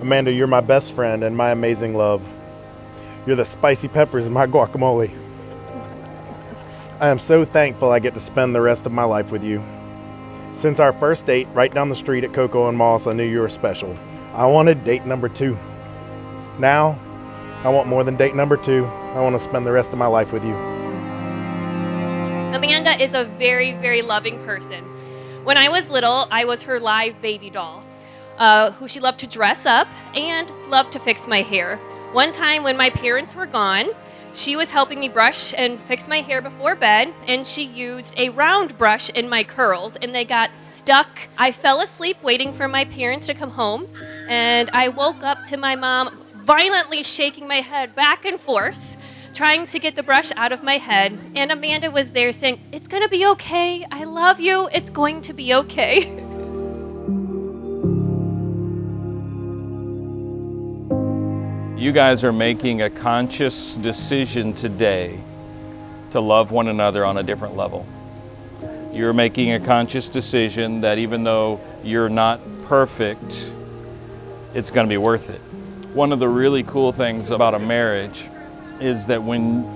Amanda, you're my best friend and my amazing love. You're the spicy peppers in my guacamole. I am so thankful I get to spend the rest of my life with you. Since our first date right down the street at Coco and Moss, I knew you were special. I wanted date number 2. Now, I want more than date number 2. I want to spend the rest of my life with you. Amanda is a very, very loving person. When I was little, I was her live baby doll, who she loved to dress up and loved to fix my hair. One time when my parents were gone, she was helping me brush and fix my hair before bed, and she used a round brush in my curls, and they got stuck. I fell asleep waiting for my parents to come home, and I woke up to my mom violently shaking my head back and forth, trying to get the brush out of my head, and Amanda was there saying, "It's gonna be okay, I love you, it's going to be okay." You guys are making a conscious decision today to love one another on a different level. You're making a conscious decision that even though you're not perfect, it's going to be worth it. One of the really cool things about a marriage is that when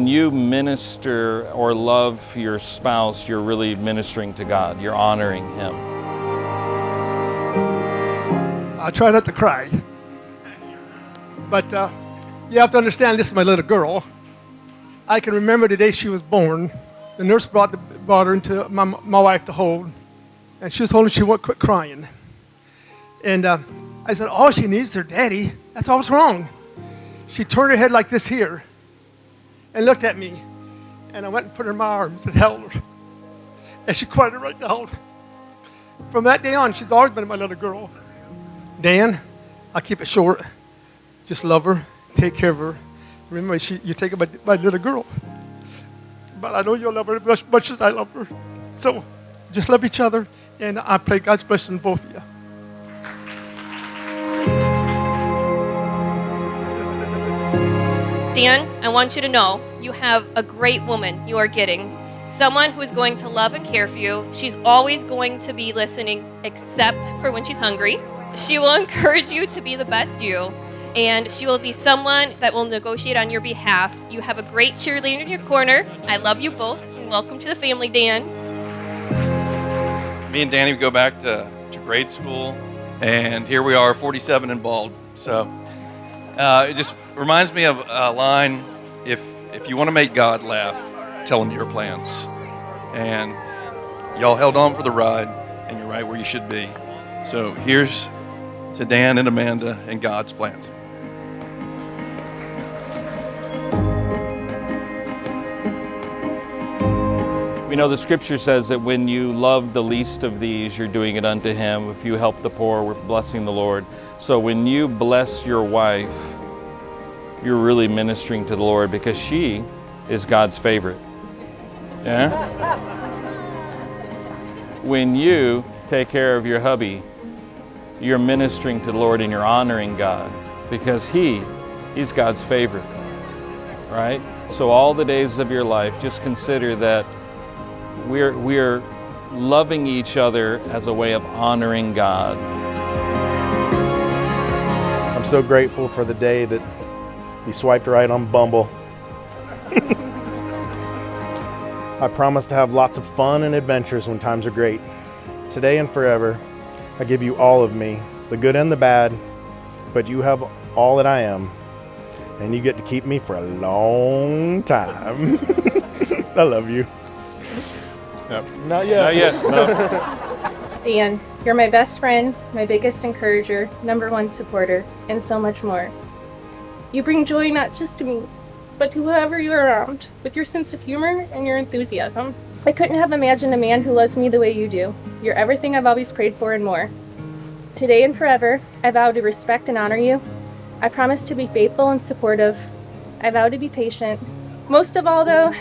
you minister or love your spouse, you're really ministering to God. You're honoring Him. I try not to cry. But you have to understand, this is my little girl. I can remember the day she was born. The nurse brought her into my wife to hold, and she was holding, she wouldn't quit crying. And I said, all she needs is her daddy. That's all that's wrong. She turned her head like this here and looked at me. And I went and put her in my arms and held her. And she cried right now. From that day on, she's always been my little girl. Dan, I'll keep it short. Just love her, take care of her. Remember, you take her my little girl. But I know you'll love her as much as I love her. So just love each other, and I pray God's blessing on both of you. Dan, I want you to know you have a great woman you are getting. Someone who is going to love and care for you. She's always going to be listening, except for when she's hungry. She will encourage you to be the best you. And she will be someone that will negotiate on your behalf. You have a great cheerleader in your corner. I love you both, and welcome to the family, Dan. Me and Danny go back to grade school, and here we are, 47 and bald. So it just reminds me of a line, if you want to make God laugh, tell him your plans. And y'all held on for the ride, and you're right where you should be. So here's to Dan and Amanda and God's plans. We know the scripture says that when you love the least of these, you're doing it unto Him. If you help the poor, we're blessing the Lord. So when you bless your wife, you're really ministering to the Lord because she is God's favorite. Yeah? When you take care of your hubby, you're ministering to the Lord and you're honoring God because He's God's favorite, right? So all the days of your life, just consider that we're loving each other as a way of honoring God. I'm so grateful for the day that you swiped right on Bumble. I promise to have lots of fun and adventures when times are great. Today and forever, I give you all of me, the good and the bad, but you have all that I am, and you get to keep me for a long time. I love you. Yep. Not yet. Not yet, no. Dan, you're my best friend, my biggest encourager, #1 supporter, and so much more. You bring joy not just to me, but to whoever you're around, with your sense of humor and your enthusiasm. I couldn't have imagined a man who loves me the way you do. You're everything I've always prayed for and more. Today and forever, I vow to respect and honor you. I promise to be faithful and supportive. I vow to be patient. Most of all, though,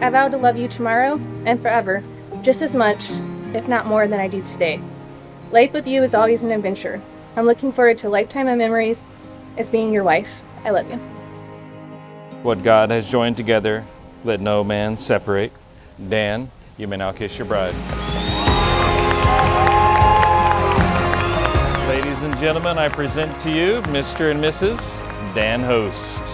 I vow to love you tomorrow and forever, just as much, if not more, than I do today. Life with you is always an adventure. I'm looking forward to a lifetime of memories as being your wife. I love you. What God has joined together, let no man separate. Dan, you may now kiss your bride. Ladies ladies and gentlemen, I present to you Mr. and Mrs. Dan Host.